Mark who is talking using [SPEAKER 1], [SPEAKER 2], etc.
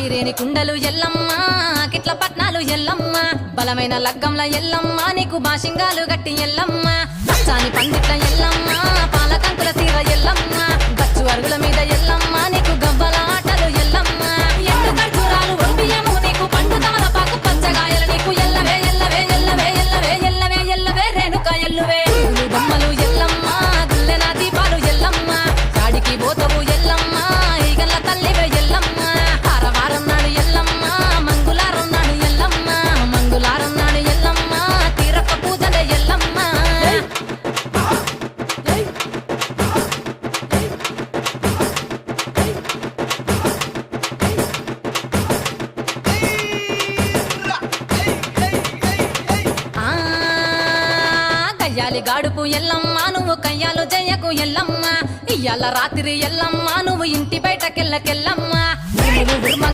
[SPEAKER 1] ఐరేని కుండలు ఎల్లమ్మ కిట్ల పట్నాలు ఎల్లమ్మ బలమైన లగ్గంల ఎల్లమ్మ నీకు బాషింగాలు గట్టి ఎల్లమ్మ పచ్చాని పందిట్ల ఎల్లమ్మ పాలకంకుల సీర ఎల్లమ్మ గచ్చు అరుగుల మీద ఎల్లమ్మ నీకు గవ్వల ఆటలు ఎల్లమ్మ ఎండు ఖర్జూరాలు ఒంటియము నీకు పండు తమలపాకు పచ్చగాయలు నీకు ఎల్లవే ఎల్లవే ఎల్లవే ఎల్లవే ఎల్లవే ఎల్లవే రేణుక ఎల్లువే బొమ్మలు ఎల్లమ్మ గుల్లెన దీపాలు ఎల్లమ్మ కాడికి పోతవు ఎల్లమ్మ ఈగల తల్లివే ఎల్లమ్మ వారం నాడు ఎల్లమ్మ మంగుళారం నాడు ఎల్లమ్మ మంగుళారం నాడు ఎల్లమ్మ తీరప్ప పూజలే ఎల్లమ్మ కయ్యాలి గాడుపు ఎల్లమ్మ నువ్వు కయ్యాలు జయ్యకు ఎల్లమ్మ ఇయ్యాల రాత్రి ఎల్లమ్మ నువ్వు ఇంటి బయటకెళ్ళకెళ్ళమ్మ